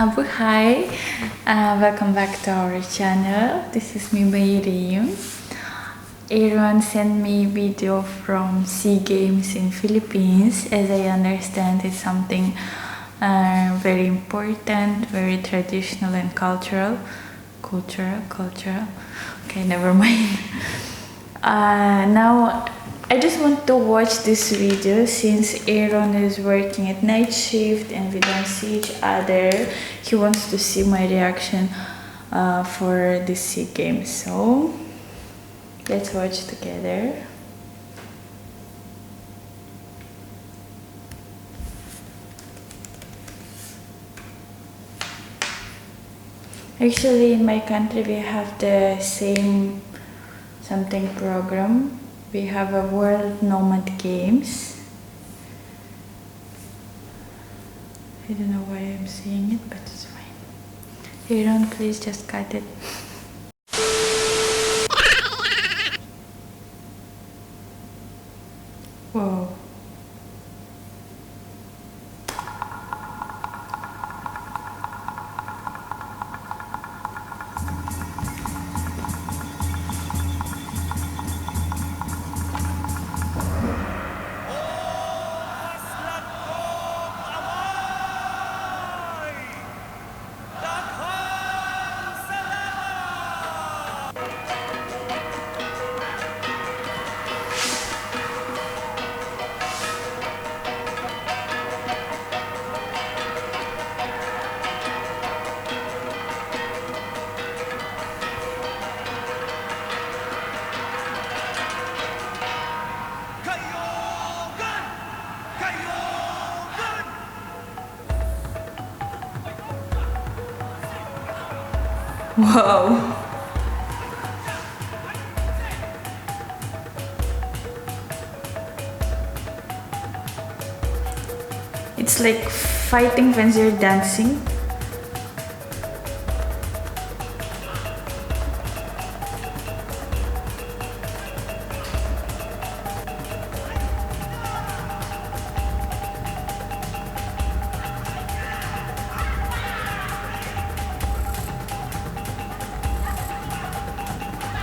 Hi, welcome back to our channel. This is me, Mayreem. Aaron sent me video from SEA Games in Philippines. As I understand, it's something very important, very traditional and cultural. Cultural. Okay, never mind. Now I just want to watch this video since Aaron is working at night shift and we don't see each other. He wants to see my reaction for this SEA Games. So let's watch together. Actually, in my country we have the same something program. We have a World Nomad Games. I don't know why I'm saying it, but it's fine. Aaron, please just cut it. Whoa. Wow. It's like fighting when you're dancing.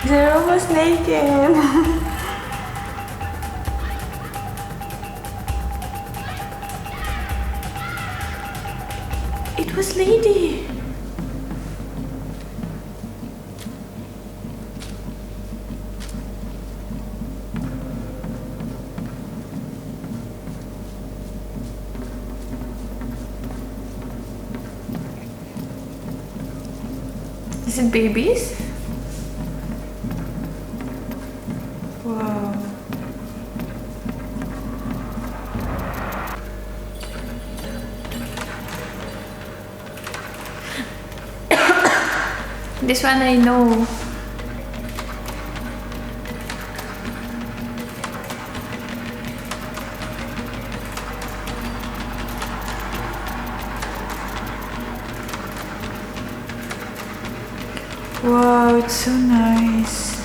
They're almost naked. It was Lady. Is it babies? Wow. This one I know. Wow, it's so nice.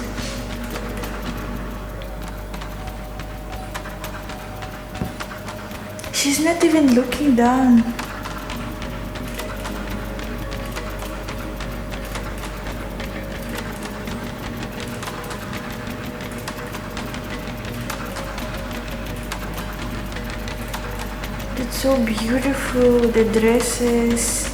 She's not even looking down. It's so beautiful, the dresses.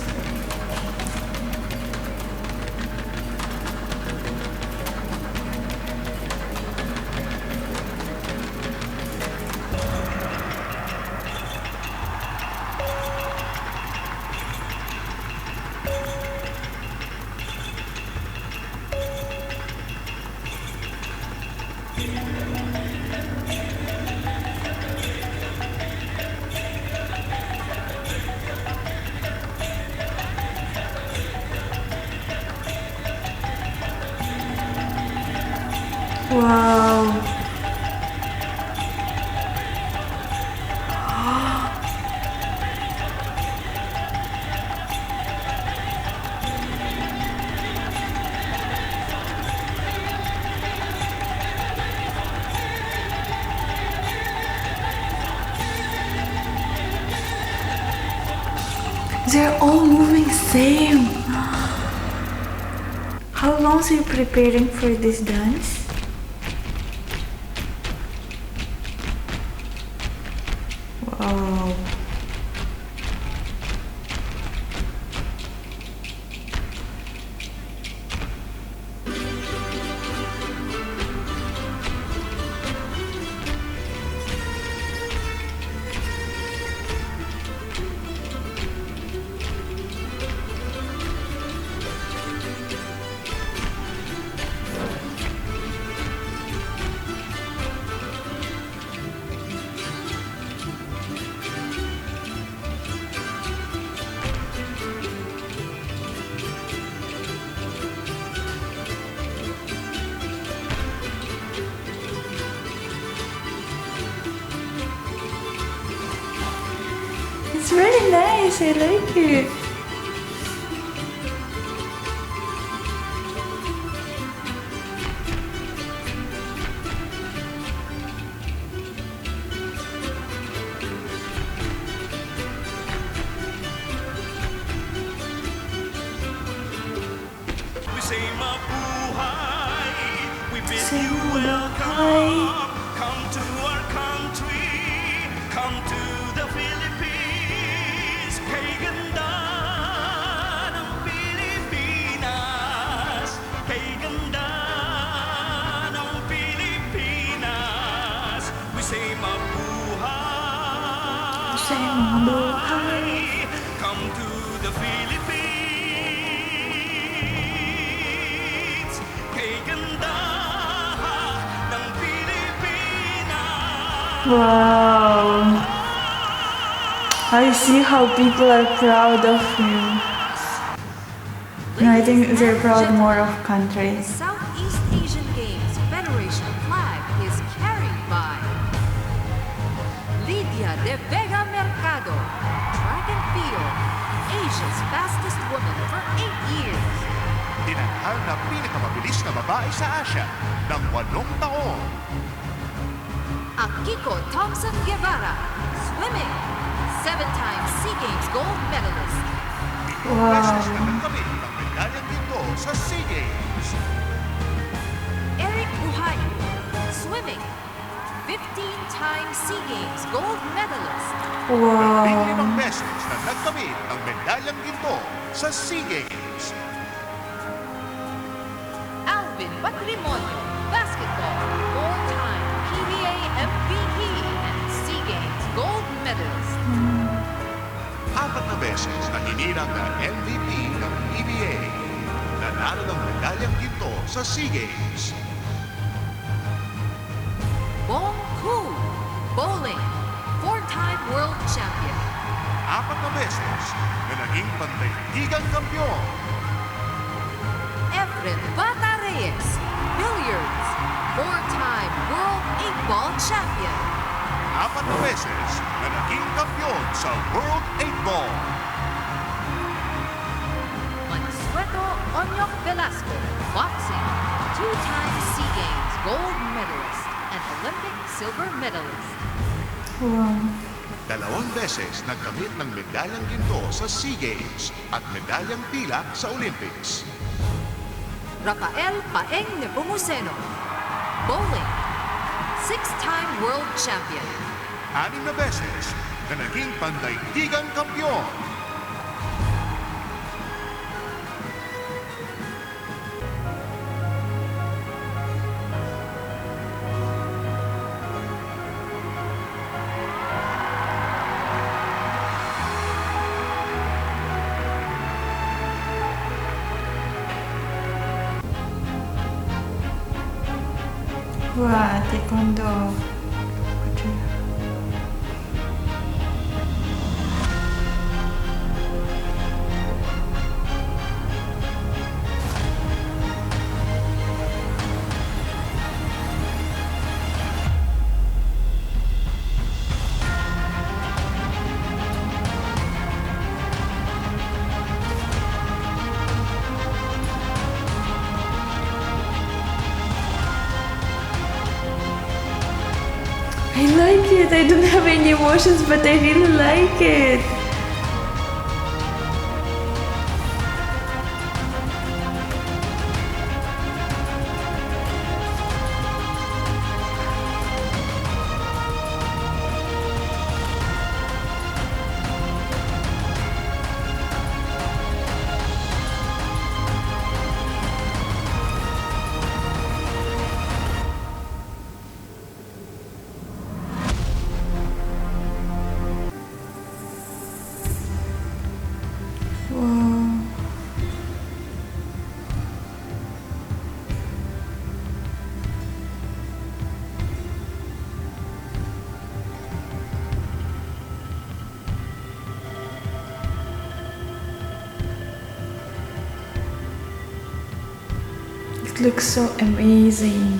Wow. They're all moving same. How long are you preparing for this dance? Wow. It's really nice, I like it. We say mabuhay, we bid Say you mabuhay. welcome. Come to our country, come to the Philippines. Kay ganda ng Pilipinas, kay ganda ng Pilipinas. We say mabuhay. Say mabuhay. Come to the Philippines. Kay ganda ng Pilipinas. Wow. I see how people are proud of you. No, I think they're proud more of country. Southeast Asian Games Federation flag is carried by Lydia de Vega Mercado, track and field, Asia's fastest woman for 8 years. Tinanghal na pinakamabilis na babae sa Asia ng 8 taon. Akiko Thompson Guevara, swimming, 7-time SEA Games gold medalist. Wow. Beses na nagkamit ng medalyang ginto sa SEA Games. Eric Buhay, swimming, 15-time SEA Games gold medalist. Limang Wow. beses na nagkamit ng medalyang ginto sa SEA Games. Alvin Patrimonio, basketball, 4-time PBA MVP and SEA Games gold medalist. 4 beses na hinirang na MVP ng PBA. Nanalo ng medalyang ginto sa SEA Games. Bong Ku, bowling, 4-time world champion. 4 beses na naging pandaigdigang kampiyon. Efren Bata Reyes, billiards, 4-time world 8-ball champion. 4 beses na naging kampiyon sa World 8-Ball. Mansueto Onyok Velasco, boxing, 2-time SEA Games gold medalist and Olympic silver medalist. Wow. 2 beses nagkamit ng medalyang ginto sa SEA Games at medalyang pilak sa Olympics. Rafael Paeng Nepomuceno, bowling, 6-time world champion. 6 beses na naging pandaigdigang kampiyon. Wow, taekwondo. I like it. I don't have any emotions, but I really like it. It looks so amazing.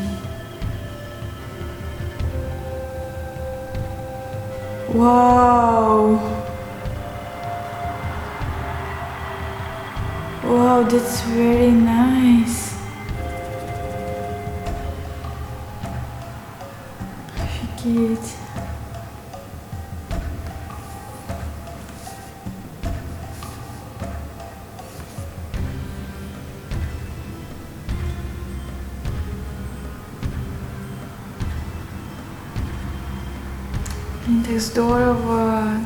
Wow. Wow, that's very nice. Cute. Это здорово.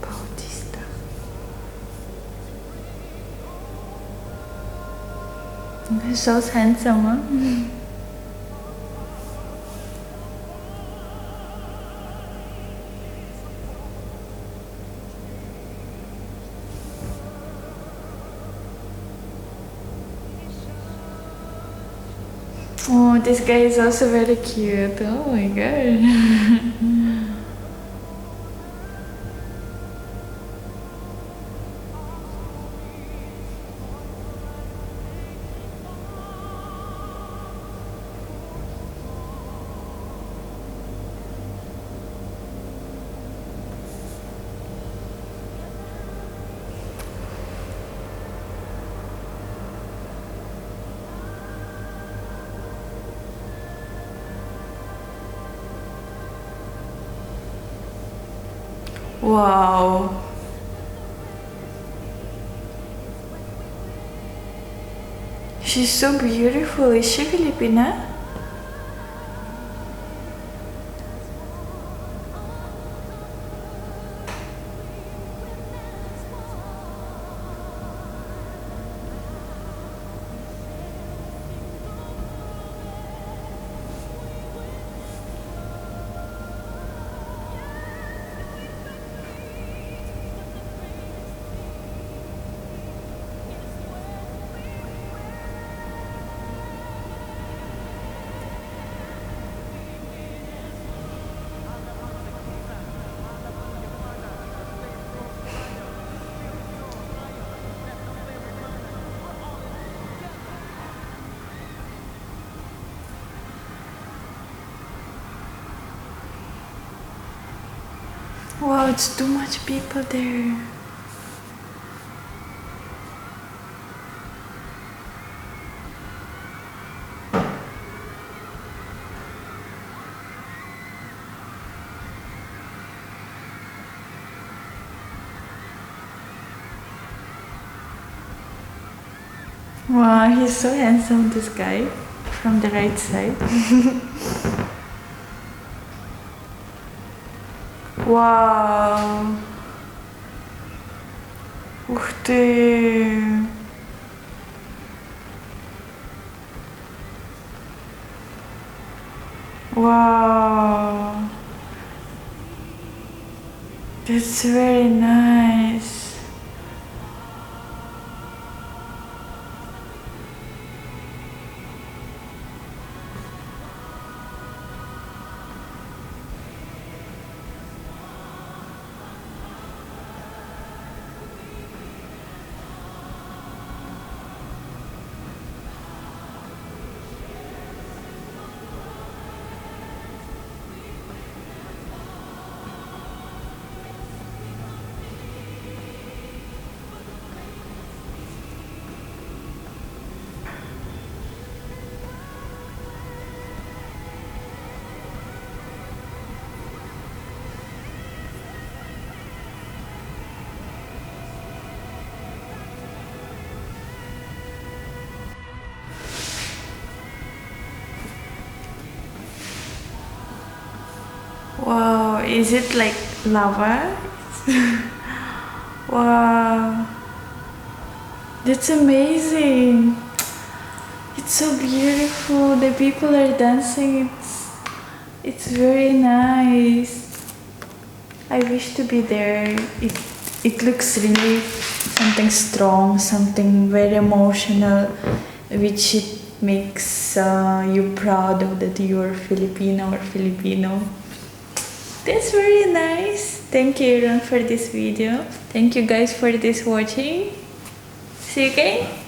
Bautista. He's so handsome, huh? Oh, this guy is also very cute. Oh my god. Wow. She's so beautiful. Is she Filipina? Wow, it's too much people there. Wow, he's so handsome, this guy, from the right side. Wow. Ух ты. Wow. That's very nice. Wow, is it like lava? Wow, that's amazing. It's so beautiful. The people are dancing. It's very nice. I wish to be there. It looks really something strong, something very emotional, which it makes you proud of that you're Filipino or Filipino. That's very nice. Thank you, Aaron, for this video. Thank you guys for this watching. See you again.